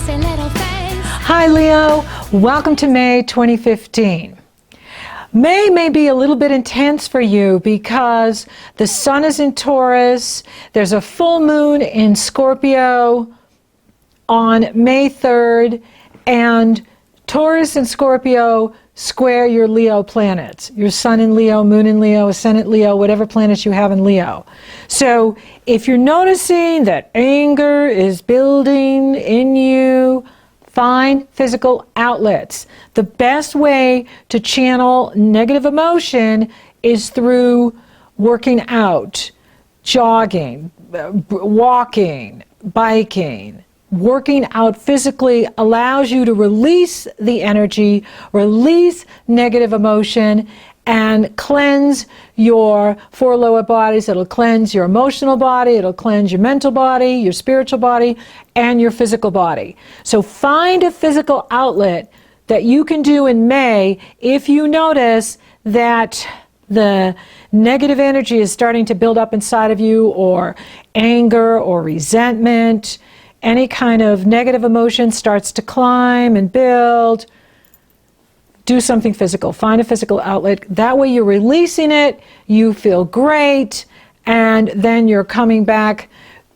pussy little face. Hi Leo, welcome to May 2015. May be a little bit intense for you because the sun is in Taurus, there's a full moon in Scorpio on May 3rd, and Taurus and Scorpio square your Leo planets, your sun in Leo, moon in Leo, ascendant Leo, whatever planets you have in Leo. So if you're noticing that anger is building in you, find physical outlets. The best way to channel negative emotion is through working out, jogging, walking, biking. Working out physically allows you to release the energy, release negative emotion, and cleanse your four lower bodies. It'll cleanse your emotional body, it'll cleanse your mental body, your spiritual body, and your physical body. So find a physical outlet that you can do in May if you notice that the negative energy is starting to build up inside of you, or anger or resentment. Any kind of negative emotion starts to climb and build. Do something physical. Find a physical outlet. That way you're releasing it, you feel great, and then you're coming back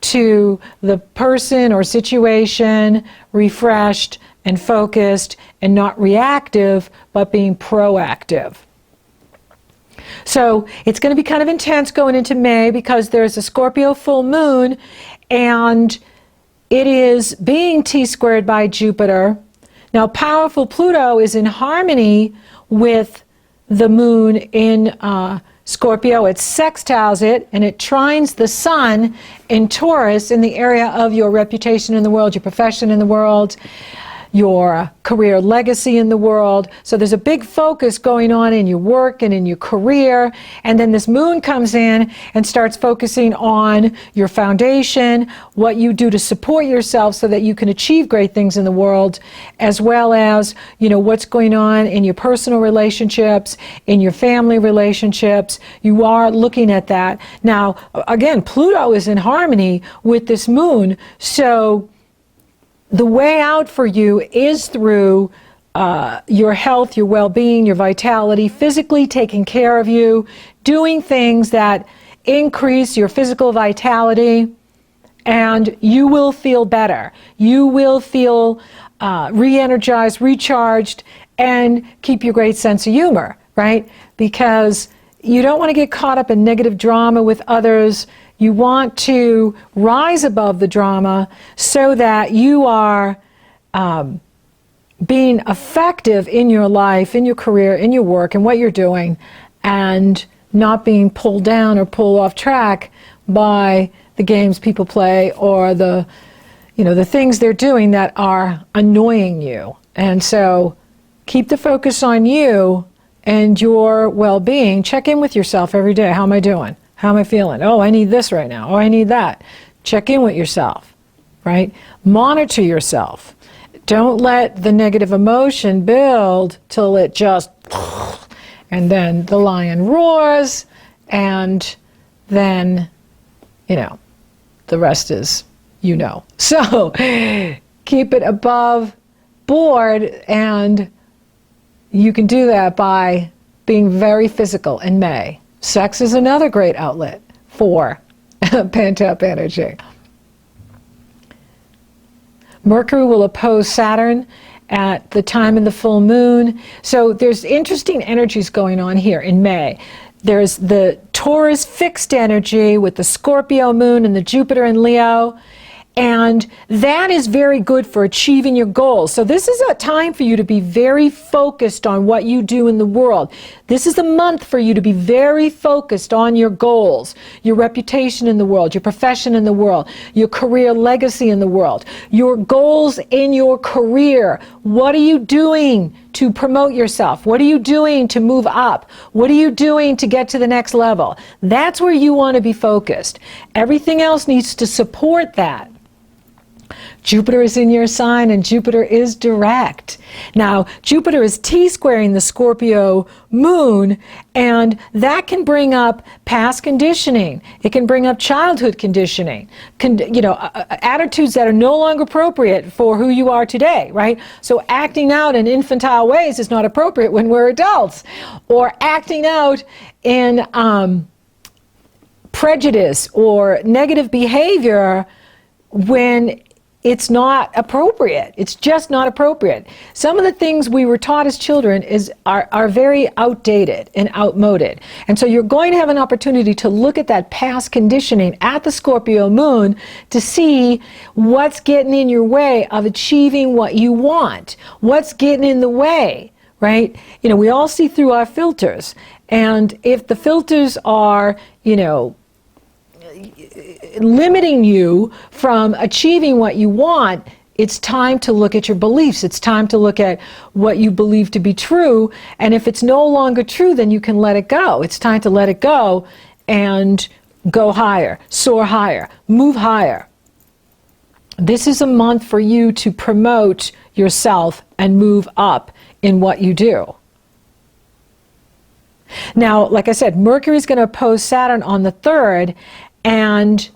to the person or situation refreshed and focused and not reactive, but being proactive. So it's going to be kind of intense going into May because there's a Scorpio full moon, and it is being T-squared by Jupiter. Now, powerful Pluto is in harmony with the moon in Scorpio. It sextiles it, and it trines the sun in Taurus in the area of your reputation in the world, your profession in the world, your career legacy in the world. So there's a big focus going on in your work and in your career, and then this moon comes in and starts focusing on your foundation, what you do to support yourself so that you can achieve great things in the world, as well as, you know, what's going on in your personal relationships, in your family relationships. You are looking at that. Now, again, Pluto is in harmony with this moon, so the way out for you is through your health, your well-being, your vitality, physically taking care of you, doing things that increase your physical vitality, and you will feel better. You will feel re-energized, recharged, and keep your great sense of humor, right? Because you don't want to get caught up in negative drama with others. You want to rise above the drama so that you are being effective in your life, in your career, in your work, and what you're doing, and not being pulled down or pulled off track by the games people play or the things they're doing that are annoying you. And so keep the focus on you and your well-being. Check in with yourself every day. How am I doing? How am I feeling? Oh, I need this right now. Oh, I need that. Check in with yourself, right? Monitor yourself. Don't let the negative emotion build till it just, and then the lion roars, and then, the rest is, So keep it above board, and you can do that by being very physical in May. Sex is another great outlet for pent-up energy. Mercury will oppose Saturn at the time of the full moon. So there's interesting energies going on here in May. There's the Taurus fixed energy with the Scorpio moon and the Jupiter in Leo. And that is very good for achieving your goals. So this is a time for you to be very focused on what you do in the world. This is a month for you to be very focused on your goals, your reputation in the world, your profession in the world, your career legacy in the world, your goals in your career. What are you doing to promote yourself? What are you doing to move up? What are you doing to get to the next level? That's where you want to be focused. Everything else needs to support that. Jupiter is in your sign, and Jupiter is direct. Now, Jupiter is T-squaring the Scorpio Moon, and that can bring up past conditioning. It can bring up childhood conditioning, attitudes that are no longer appropriate for who you are today, right? So acting out in infantile ways is not appropriate when we're adults, or acting out in prejudice or negative behavior when it's not appropriate. It's just not appropriate. Some of the things we were taught as children are very outdated and outmoded. And so you're going to have an opportunity to look at that past conditioning at the Scorpio Moon to see what's getting in your way of achieving what you want. What's getting in the way, right? We all see through our filters. And if the filters are, limiting you from achieving what you want, it's time to look at your beliefs. It's time to look at what you believe to be true. And if it's no longer true, then you can let it go. It's time to let it go and go higher, soar higher, move higher. This is a month for you to promote yourself and move up in what you do. Now, like I said, Mercury is going to oppose Saturn on the 3rd, and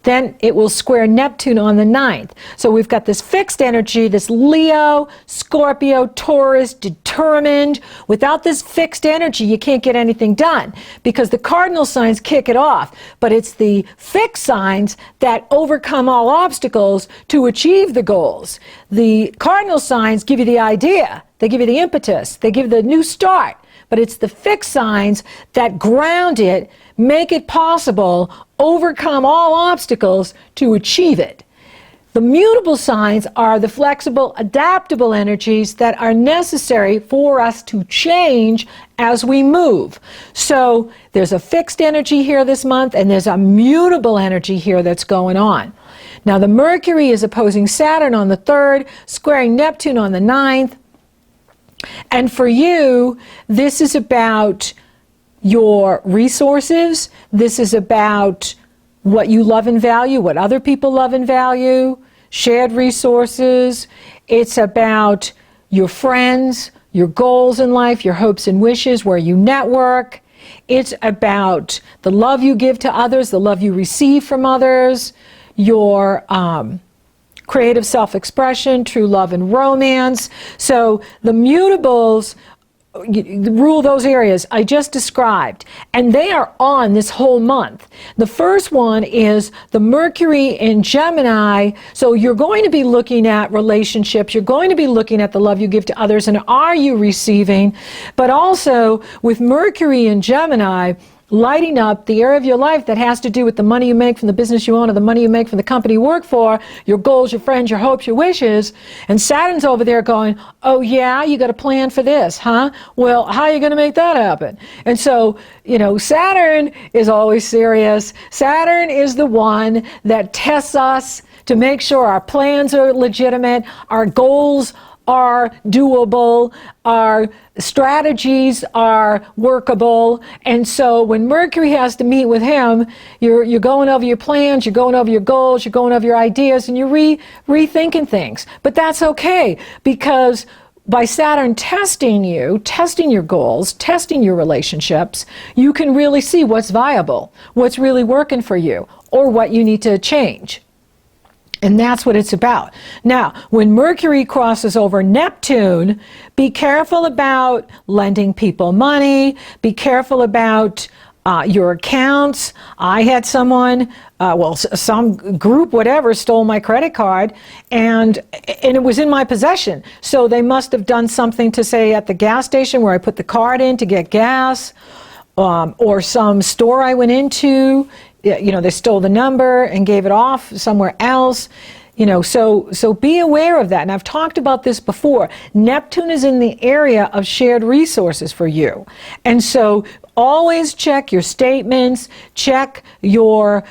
then it will square Neptune on the 9th. So we've got this fixed energy, this Leo, Scorpio, Taurus, determined. Without this fixed energy, you can't get anything done because the cardinal signs kick it off. But it's the fixed signs that overcome all obstacles to achieve the goals. The cardinal signs give you the idea. They give you the impetus. They give the new start. But it's the fixed signs that ground it, make it possible, overcome all obstacles to achieve it. The mutable signs are the flexible, adaptable energies that are necessary for us to change as we move. So there's a fixed energy here this month, and there's a mutable energy here that's going on. Now the Mercury is opposing Saturn on the 3rd, squaring Neptune on the 9th. And for you, this is about your resources. This is about what you love and value, what other people love and value, shared resources. It's about your friends, your goals in life, your hopes and wishes, where you network. It's about the love you give to others, the love you receive from others, your creative self-expression, true love and romance. So the mutables rule those areas I just described, and they are on this whole month. The first one is the Mercury in Gemini, so you're going to be looking at relationships, you're going to be looking at the love you give to others, and are you receiving, but also with Mercury in Gemini, lighting up the area of your life that has to do with the money you make from the business you own or the money you make from the company you work for, your goals, your friends, your hopes, your wishes. And Saturn's over there going, oh yeah, you got a plan for this, huh? Well, how are you going to make that happen? And so, Saturn is always serious. Saturn is the one that tests us to make sure our plans are legitimate, our goals are doable, our strategies are workable. And so when Mercury has to meet with him, you're going over your plans, you're going over your goals, you're going over your ideas, and you're rethinking things. But that's okay, because by Saturn testing you, testing your goals, testing your relationships, you can really see what's viable, what's really working for you, or what you need to change. And that's what it's about. Now, when Mercury crosses over Neptune, be careful about lending people money. Be careful about your accounts. I had someone, some group, whatever, stole my credit card, and it was in my possession. So they must have done something to say at the gas station where I put the card in to get gas, or some store I went into. They stole the number and gave it off somewhere else. So be aware of that. And I've talked about this before. Neptune is in the area of shared resources for you. And so always check your statements, check your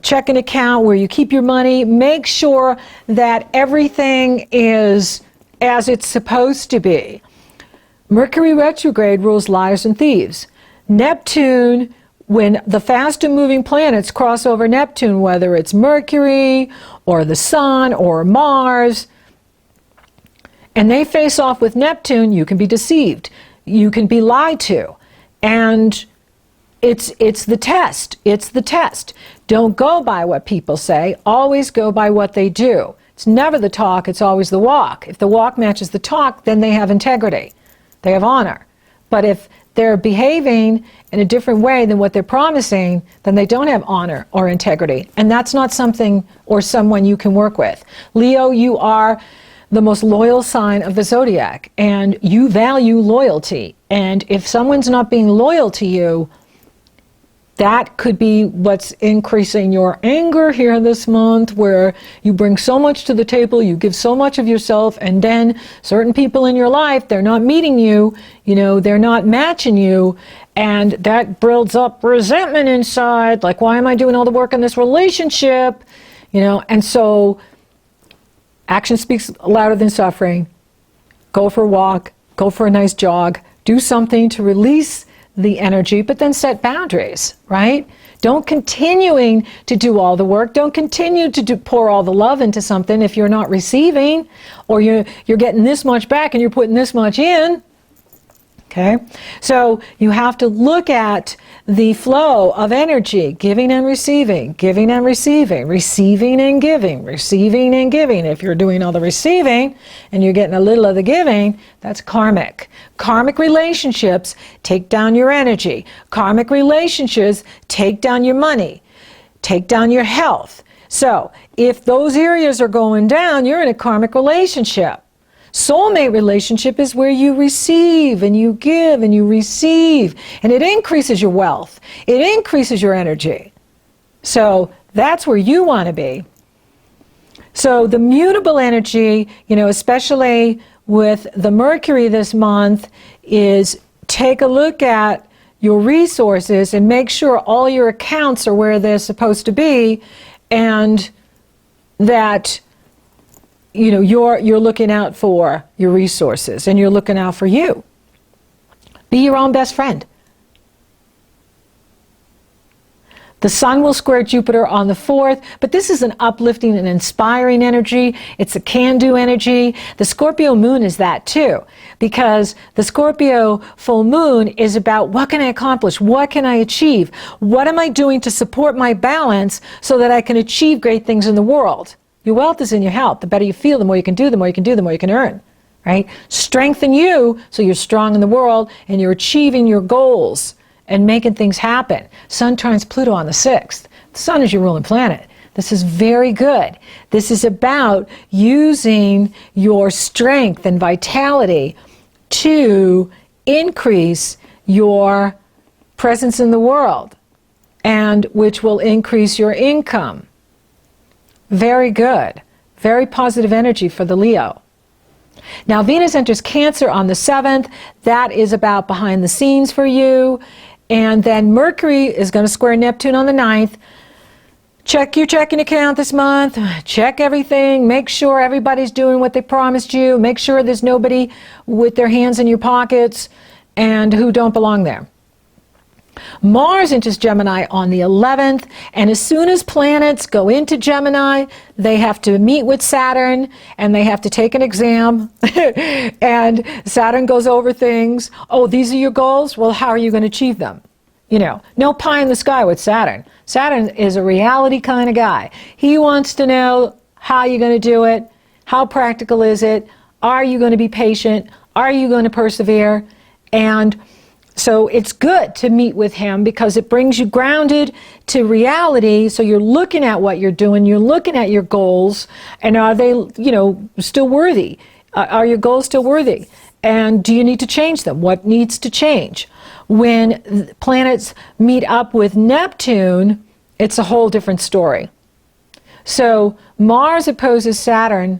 checking account where you keep your money. Make sure that everything is as it's supposed to be. Mercury retrograde rules liars and thieves. Neptune when the faster moving planets cross over Neptune, whether it's Mercury or the Sun or Mars, and they face off with Neptune, you can be deceived. You can be lied to. And it's the test. It's the test. Don't go by what people say. Always go by what they do. It's never the talk, it's always the walk. If the walk matches the talk, then they have integrity. They have honor. But if they're behaving in a different way than what they're promising, then they don't have honor or integrity. And that's not something or someone you can work with. Leo, you are the most loyal sign of the zodiac, and you value loyalty. And if someone's not being loyal to you, that could be what's increasing your anger here this month, where you bring so much to the table, you give so much of yourself, and then certain people in your life, they're not meeting you, they're not matching you, and that builds up resentment inside, like, why am I doing all the work in this relationship? And so action speaks louder than suffering. Go for a walk, go for a nice jog, do something to release the energy, but then set boundaries, right? Don't continuing to do all the work. Don't continue to pour all the love into something if you're not receiving, or you're getting this much back and you're putting this much in. Okay, so you have to look at the flow of energy, giving and receiving, receiving and giving, receiving and giving. If you're doing all the receiving and you're getting a little of the giving, that's karmic. Karmic relationships take down your energy. Karmic relationships take down your money, take down your health. So if those areas are going down, you're in a karmic relationship. Soulmate relationship is where you receive and you give and you receive, and it increases your wealth. It increases your energy. So that's where you want to be. So the mutable energy, especially with the Mercury this month, is take a look at your resources and make sure all your accounts are where they're supposed to be, and that you're looking out for your resources and you're looking out for you. Be your own best friend. The Sun will square Jupiter on the 4th, but this is an uplifting and inspiring energy. It's a can-do energy. The Scorpio Moon is that too, because the Scorpio full moon is about, what can I accomplish? What can I achieve? What am I doing to support my balance so that I can achieve great things in the world? Your wealth is in your health. The better you feel, the more you can do, the more you can do, the more you can earn, right? Strengthen you so you're strong in the world and you're achieving your goals and making things happen. Sun trines Pluto on the 6th. The Sun is your ruling planet. This is very good. This is about using your strength and vitality to increase your presence in the world, and which will increase your income. Very good. Very positive energy for the Leo. Now Venus enters Cancer on the 7th. That is about behind the scenes for you. And then Mercury is going to square Neptune on the 9th. Check your checking account this month. Check everything. Make sure everybody's doing what they promised you. Make sure there's nobody with their hands in your pockets and who don't belong there. Mars enters Gemini on the 11th, and as soon as planets go into Gemini, they have to meet with Saturn, and they have to take an exam, and Saturn goes over things. Oh, these are your goals? Well, how are you going to achieve them? No pie in the sky with Saturn. Saturn is a reality kind of guy. He wants to know how you're going to do it, how practical is it, are you going to be patient, are you going to persevere, and so it's good to meet with him because it brings you grounded to reality. So you're looking at what you're doing, you're looking at your goals, and are they, still worthy? Are your goals still worthy? And do you need to change them? What needs to change? When planets meet up with Neptune, it's a whole different story. So Mars opposes Saturn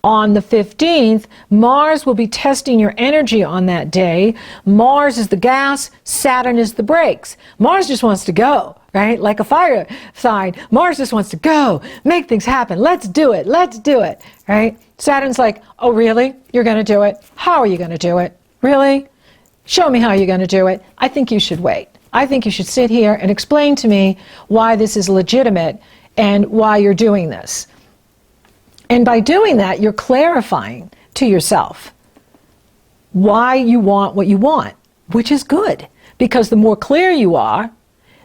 on the 15th. Mars will be testing your energy on that day. Mars is the gas, Saturn is the brakes. Mars just wants to go, right? Like a fire sign. Mars just wants to go, make things happen. Let's do it, right? Saturn's like, oh really? You're going to do it? How are you going to do it? Really? Show me how you're going to do it. I think you should wait. I think you should sit here and explain to me why this is legitimate and why you're doing this. And by doing that, you're clarifying to yourself why you want what you want, which is good. Because the more clear you are,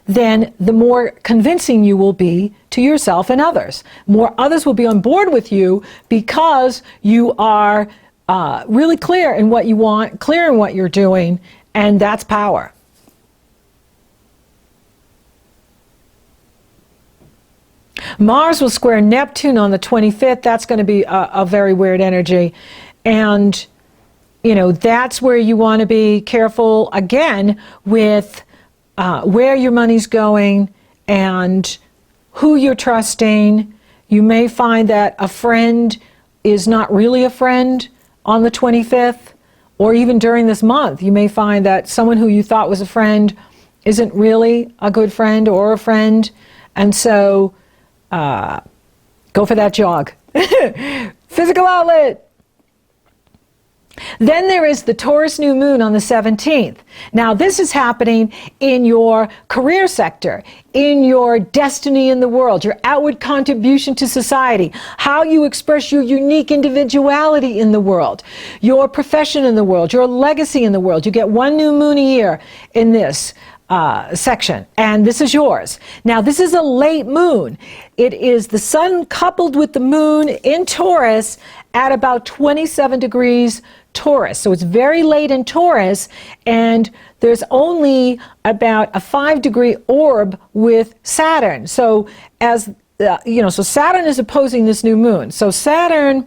then the more convincing you will be to yourself and others. More others will be on board with you because you are really clear in what you want, clear in what you're doing, and that's power. Mars will square Neptune on the 25th. That's going to be a very weird energy. And, you know, that's where you want to be careful, again, with where your money's going and who you're trusting. You may find that a friend is not really a friend on the 25th, or even during this month. You may find that someone who you thought was a friend isn't really a good friend or a friend. And so go for that jog. Physical outlet. Then there is the Taurus New Moon on the 17th. Now this is happening in your career sector, in your destiny in the world, your outward contribution to society, how you express your unique individuality in the world, your profession in the world, your legacy in the world. You get one new moon a year in this section, and this is yours. Now this is a late moon. It is the sun coupled with the moon in Taurus at about 27 degrees Taurus. So it's very late in Taurus, and there's only about a 5-degree orb with Saturn. So as so Saturn is opposing this new moon. So Saturn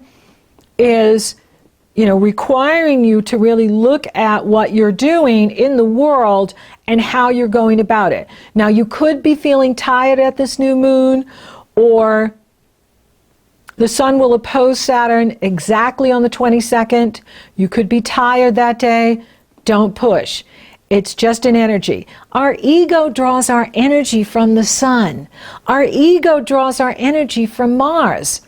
is requiring you to really look at what you're doing in the world and how you're going about it. Now, you could be feeling tired at this new moon, or the sun will oppose Saturn exactly on the 22nd. You could be tired that day. Don't push. It's just an energy. Our ego draws our energy from the sun. Our ego draws our energy from Mars.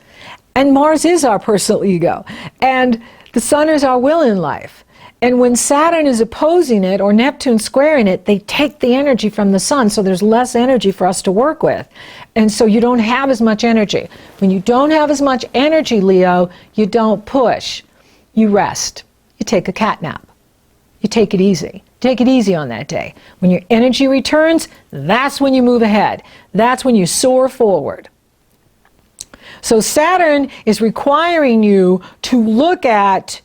And Mars is our personal ego. And the sun is our will in life. And when Saturn is opposing it, or Neptune squaring it, they take the energy from the sun, so there's less energy for us to work with. And so you don't have as much energy. When you don't have as much energy, Leo, you don't push. You rest. You take a cat nap. You take it easy. Take it easy on that day. When your energy returns, that's when you move ahead. That's when you soar forward. So Saturn is requiring you to look at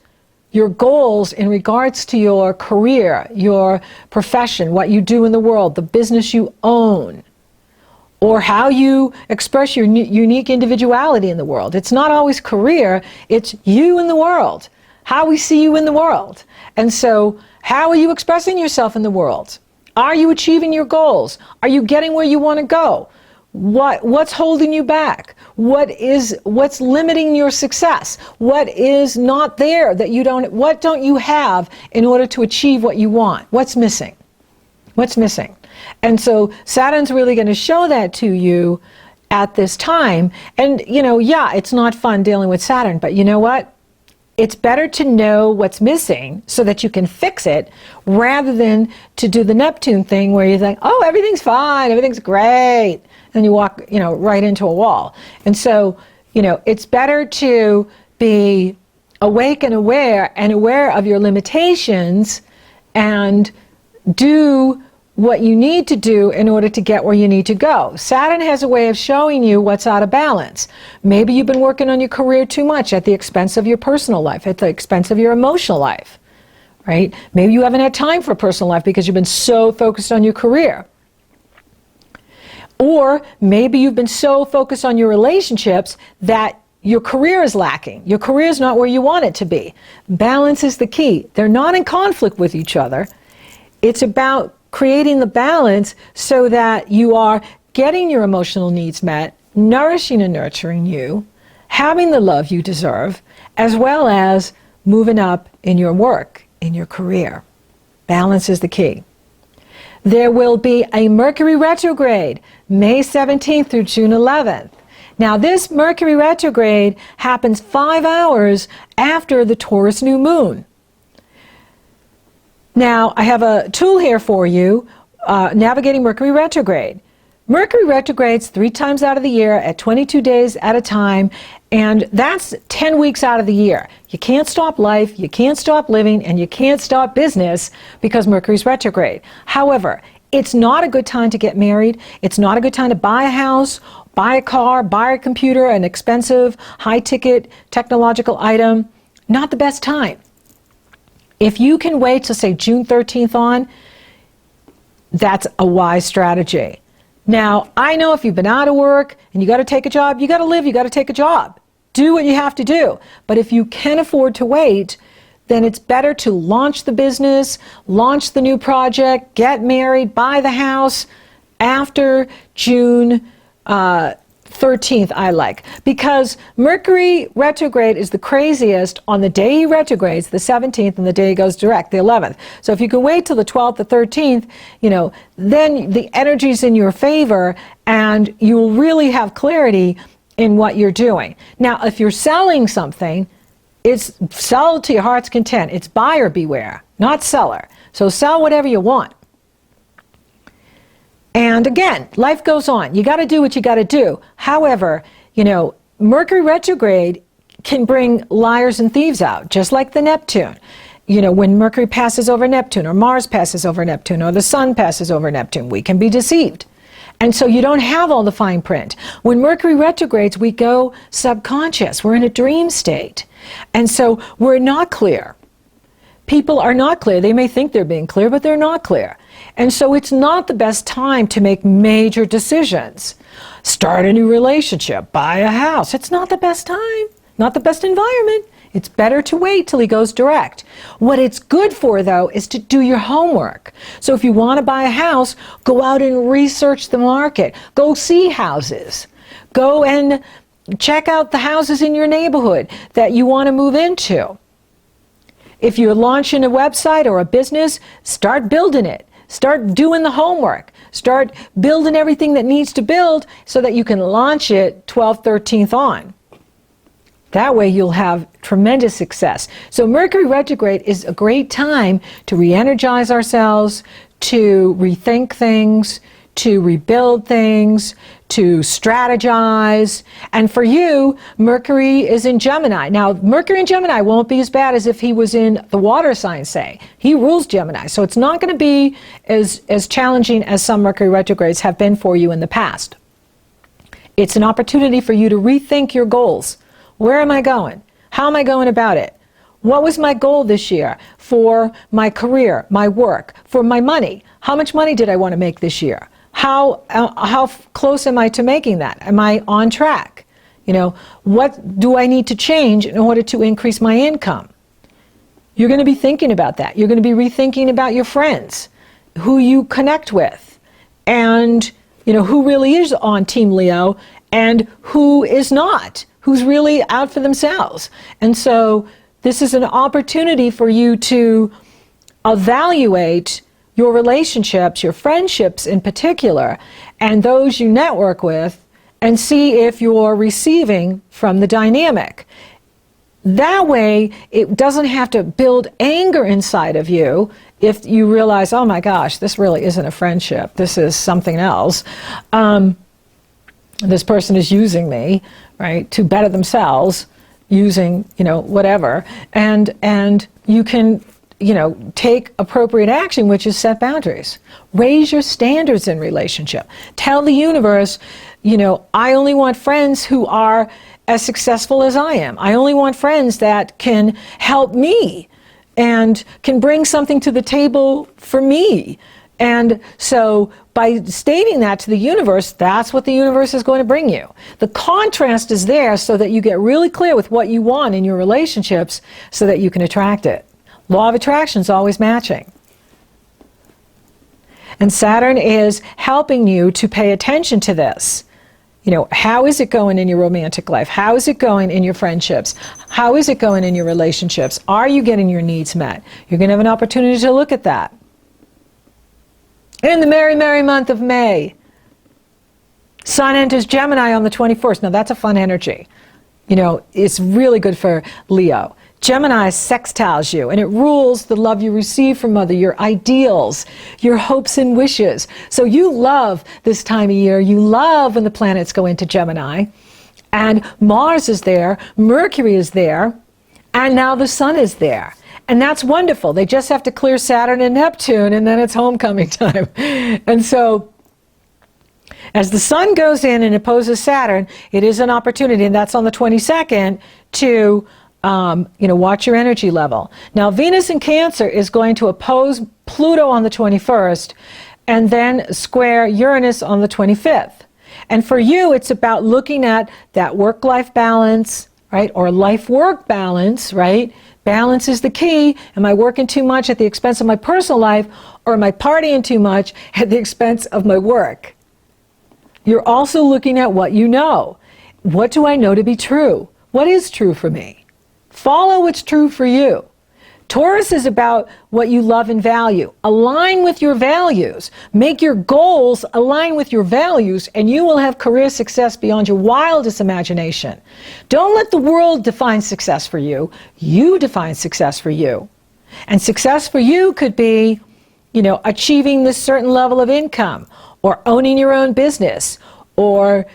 your goals in regards to your career, your profession, what you do in the world, the business you own, or how you express your unique individuality in the world. It's not always career, it's you in the world, how we see you in the world. And so, how are you expressing yourself in the world? Are you achieving your goals? Are you getting where you want to go? What's holding you back? What's limiting your success? What is not there that you don't, what don't you have in order to achieve what you want? What's missing? What's missing? And so Saturn's really going to show that to you at this time. And yeah, it's not fun dealing with Saturn, but you know what? It's better to know what's missing so that you can fix it, rather than to do the Neptune thing where you think, oh, everything's fine, everything's great. And you walk, right into a wall. And so, it's better to be awake and aware of your limitations, and do what you need to do in order to get where you need to go. Saturn has a way of showing you what's out of balance. Maybe you've been working on your career too much at the expense of your personal life, at the expense of your emotional life, right? Maybe you haven't had time for personal life because you've been so focused on your career. Or maybe you've been so focused on your relationships that your career is lacking. Your career is not where you want it to be. Balance is the key. They're not in conflict with each other. It's about creating the balance so that you are getting your emotional needs met, nourishing and nurturing you, having the love you deserve, as well as moving up in your work, in your career. Balance is the key. There will be a Mercury Retrograde, May 17th through June 11th. Now this Mercury Retrograde happens 5 hours after the Taurus New Moon. Now I have a tool here for you navigating Mercury retrograde. Mercury retrogrades 3 times out of the year at 22 days at a time, and that's 10 weeks out of the year. You can't stop life, you can't stop living, and you can't stop business because Mercury's retrograde. However, it's not a good time to get married. It's not a good time to buy a house, buy a car, buy a computer, an expensive, high-ticket technological item. Not the best time. If you can wait to say June 13th on, that's a wise strategy. Now, I know if you've been out of work and you got to take a job, you got to live, you got to take a job. Do what you have to do. But if you can afford to wait, then it's better to launch the business, launch the new project, get married, buy the house after June 13th, I like. Because Mercury retrograde is the craziest on the day he retrogrades, the 17th, and the day he goes direct, the 11th. So if you can wait till the 12th, the 13th, then the energy's in your favor and you'll really have clarity in what you're doing. Now, if you're selling something, it's sell to your heart's content. It's buyer beware, not seller. So sell whatever you want. And again, life goes on. You got to do what you got to do. However, Mercury retrograde can bring liars and thieves out, just like the Neptune. When Mercury passes over Neptune, or Mars passes over Neptune, or the Sun passes over Neptune, we can be deceived. And so you don't have all the fine print. When Mercury retrogrades, we go subconscious. We're in a dream state. And so we're not clear. People are not clear. They may think they're being clear, but they're not clear. And so it's not the best time to make major decisions. Start a new relationship, buy a house. It's not the best time, not the best environment. It's better to wait till he goes direct. What it's good for, though, is to do your homework. So if you want to buy a house, go out and research the market. Go see houses. Go and check out the houses in your neighborhood that you want to move into. If you're launching a website or a business, start building it. Start doing the homework. Start building everything that needs to build so that you can launch it 12th, 13th on. That way you'll have tremendous success. So Mercury retrograde is a great time to re-energize ourselves, to rethink things, to rebuild things, to strategize. And for you, Mercury is in Gemini. Now, Mercury in Gemini won't be as bad as if he was in the water sign, say. He rules Gemini, so it's not going to be as challenging as some Mercury retrogrades have been for you in the past. It's an opportunity for you to rethink your goals. Where am I going? How am I going about it? What was my goal this year for my career, my work, for my money? How much money did I want to make this year? How close am I to making that? Am I on track? What do I need to change in order to increase my income? You're going to be thinking about that. You're going to be rethinking about your friends, who you connect with, and who really is on Team Leo and who is not, who's really out for themselves. And so this is an opportunity for you to evaluate your relationships, your friendships in particular, and those you network with, and see if you're receiving from the dynamic. That way, it doesn't have to build anger inside of you if you realize, oh my gosh, this really isn't a friendship, this is something else. This person is using me, right, to better themselves, using, whatever. And you can take appropriate action, which is set boundaries. Raise your standards in relationship. Tell the universe, I only want friends who are as successful as I am. I only want friends that can help me and can bring something to the table for me. And so by stating that to the universe, that's what the universe is going to bring you. The contrast is there so that you get really clear with what you want in your relationships so that you can attract it. Law of attraction is always matching. And Saturn is helping you to pay attention to this. How is it going in your romantic life? How is it going in your friendships? How is it going in your relationships? Are you getting your needs met? You're going to have an opportunity to look at that. In the merry, merry month of May, Sun enters Gemini on the 21st. Now that's a fun energy. It's really good for Leo. Gemini sextiles you, and it rules the love you receive from mother, your ideals, your hopes and wishes. So you love this time of year. You love when the planets go into Gemini. And Mars is there, Mercury is there, and now the Sun is there. And that's wonderful. They just have to clear Saturn and Neptune, and then it's homecoming time. And so as the Sun goes in and opposes Saturn, it is an opportunity, and that's on the 22nd, to watch your energy level. Now, Venus in Cancer is going to oppose Pluto on the 21st, and then square Uranus on the 25th. And for you, it's about looking at that work-life balance, right? Or life-work balance, right? Balance is the key. Am I working too much at the expense of my personal life, or am I partying too much at the expense of my work? You're also looking at what you know. What do I know to be true? What is true for me? Follow what's true for you. Taurus is about what you love and value. Align with your values. Make your goals align with your values, and you will have career success beyond your wildest imagination. Don't let the world define success for you. You define success for you. And success for you could be, achieving this certain level of income, or owning your own business, or,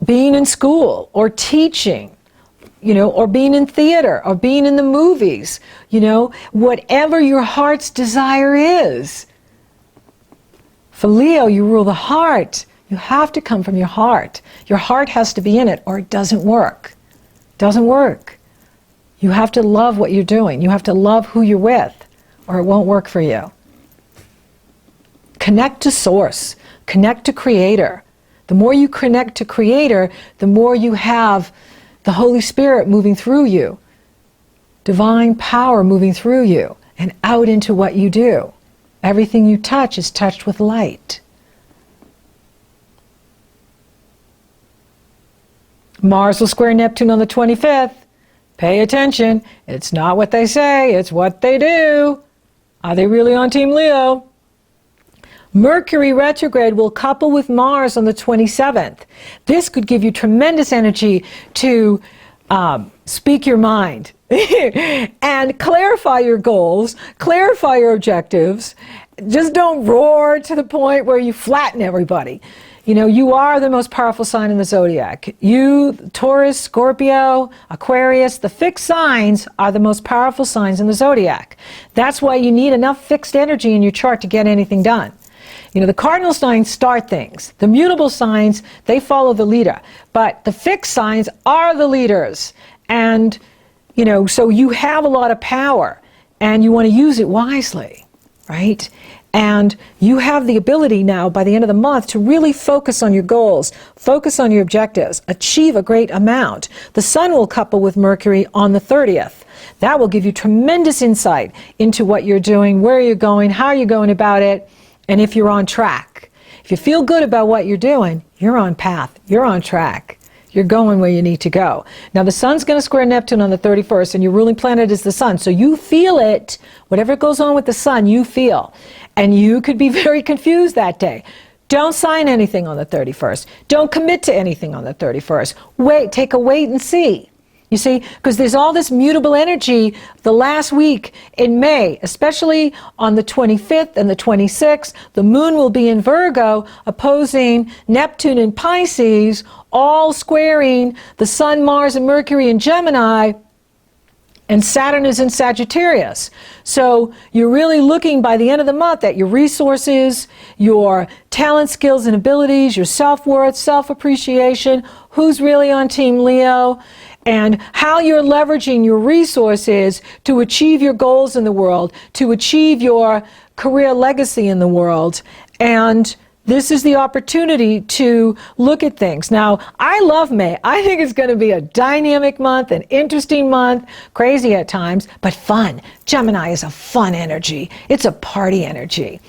being in school, or teaching, or being in theater, or being in the movies, whatever your heart's desire is. For Leo, you rule the heart. You have to come from your heart. Your heart has to be in it, or it doesn't work. It doesn't work. You have to love what you're doing. You have to love who you're with, or it won't work for you. Connect to Source. Connect to Creator. The more you connect to Creator, the more you have the Holy Spirit moving through you, divine power moving through you, and out into what you do. Everything you touch is touched with light. Mars will square Neptune on the 25th. Pay attention. It's not what they say, it's what they do. Are they really on Team Leo? Mercury Retrograde will couple with Mars on the 27th. This could give you tremendous energy to speak your mind and clarify your goals, clarify your objectives. Just don't roar to the point where you flatten everybody. You are the most powerful sign in the zodiac. You, Taurus, Scorpio, Aquarius, the fixed signs are the most powerful signs in the zodiac. That's why you need enough fixed energy in your chart to get anything done. The cardinal signs start things. The mutable signs, they follow the leader. But the fixed signs are the leaders. And, so you have a lot of power, and you want to use it wisely, right? And you have the ability now, by the end of the month, to really focus on your goals, focus on your objectives, achieve a great amount. The Sun will couple with Mercury on the 30th. That will give you tremendous insight into what you're doing, where you're going, how you're going about it, and if you're on track. If you feel good about what you're doing, you're on path, you're on track. You're going where you need to go. Now the Sun's going to square Neptune on the 31st, and your ruling planet is the Sun. So you feel it. Whatever goes on with the Sun, you feel. And you could be very confused that day. Don't sign anything on the 31st. Don't commit to anything on the 31st. Wait, take a wait and see. You see, because there's all this mutable energy the last week in May, especially on the 25th and the 26th. The moon will be in Virgo, opposing Neptune in Pisces, all squaring the Sun, Mars, and Mercury in Gemini, and Saturn is in Sagittarius. So you're really looking by the end of the month at your resources, your talent, skills, and abilities, your self-worth, self-appreciation, who's really on Team Leo, and how you're leveraging your resources to achieve your goals in the world, to achieve your career legacy in the world. And this is the opportunity to look at things. Now, I love May. I think it's going to be a dynamic month, an interesting month, crazy at times, but fun. Gemini is a fun energy. It's a party energy.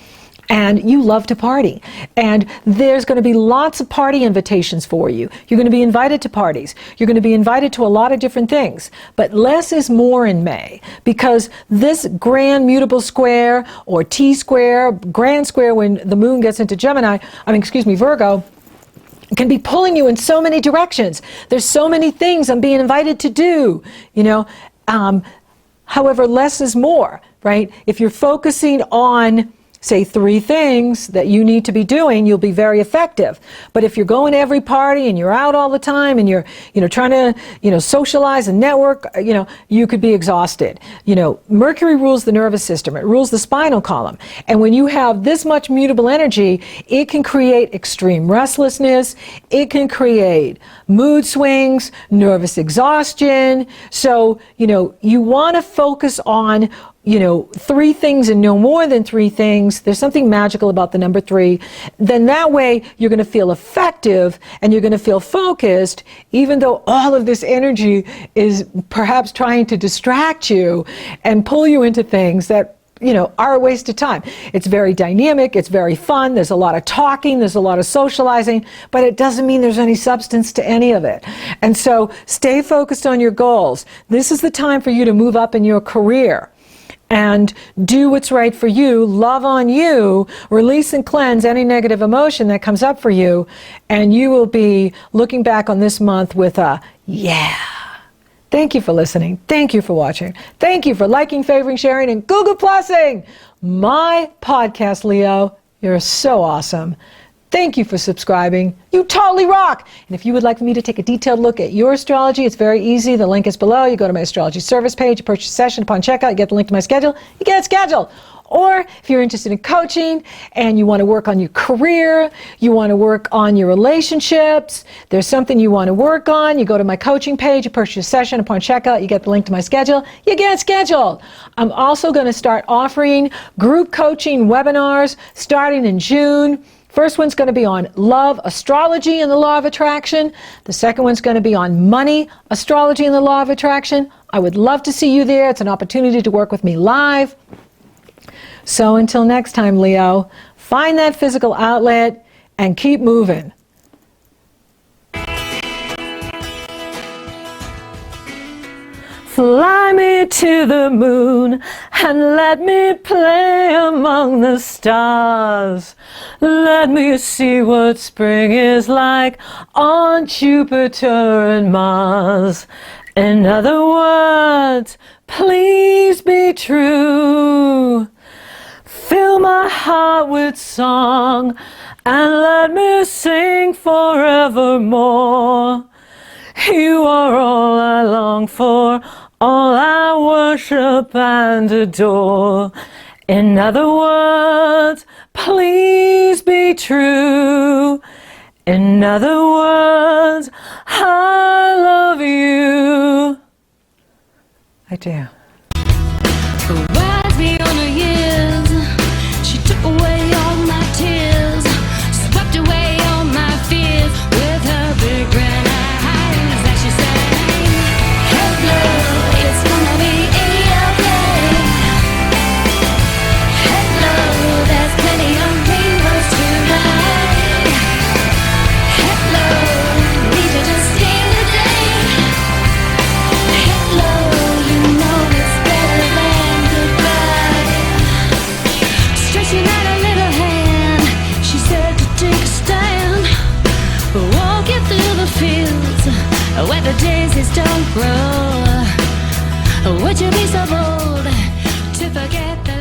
And you love to party. And there's going to be lots of party invitations for you. You're going to be invited to parties. You're going to be invited to a lot of different things. But less is more in May, because this grand mutable square, or T square, grand square when the moon gets into Virgo, can be pulling you in so many directions. There's so many things I'm being invited to do, you know. However, less is more, right? If you're focusing on, say, 3 things that you need to be doing, you'll be very effective. But if you're going to every party and you're out all the time and you're, trying to, socialize and network, you could be exhausted. Mercury rules the nervous system. It rules the spinal column. And when you have this much mutable energy, it can create extreme restlessness. It can create mood swings, nervous exhaustion. So, you want to focus on 3 things and no more than 3 things. There's something magical about the number 3. Then that way you're going to feel effective and you're going to feel focused, even though all of this energy is perhaps trying to distract you and pull you into things that are a waste of time. It's very dynamic, it's very fun, there's a lot of talking, there's a lot of socializing, but it doesn't mean there's any substance to any of it. And so stay focused on your goals. This is the time for you to move up in your career and do what's right for you, love on you, release and cleanse any negative emotion that comes up for you, and you will be looking back on this month with a yeah. Thank you for listening. Thank you for watching. Thank you for liking, favoring, sharing, and Google Plusing my podcast, Leo. You're so awesome. Thank you for subscribing. You totally rock. And if you would like me to take a detailed look at your astrology, it's very easy. The link is below. You go to my astrology service page, you purchase a session. Upon checkout, you get the link to my schedule. You get it scheduled. Or if you're interested in coaching and you want to work on your career, you want to work on your relationships, there's something you want to work on, you go to my coaching page, you purchase a session. Upon checkout, you get the link to my schedule. You get it scheduled. I'm also going to start offering group coaching webinars starting in June. First one's going to be on love, astrology, and the law of attraction. The second one's going to be on money, astrology, and the law of attraction. I would love to see you there. It's an opportunity to work with me live. So until next time, Leo, find that physical outlet and keep moving. Fly me to the moon and let me play among the stars. Let me see what spring is like on Jupiter and Mars. In other words, please be true. Fill my heart with song and let me sing forevermore. You are all I long for, all I worship and adore. In other words, please be true. In other words, I love you. I do. Rides me on her years. She took away all my tears, swept away all my fears with her big brown eyes as she sang, hello, it's gonna be okay. Hello, there's plenty of rainbows tonight. Hello, need to just steal the day. Hello, you know it's better than goodbye. Stretching out a little hand, she said to take a stand. Walking through the fields where the daisies don't grow. Would you be so bold to forget that?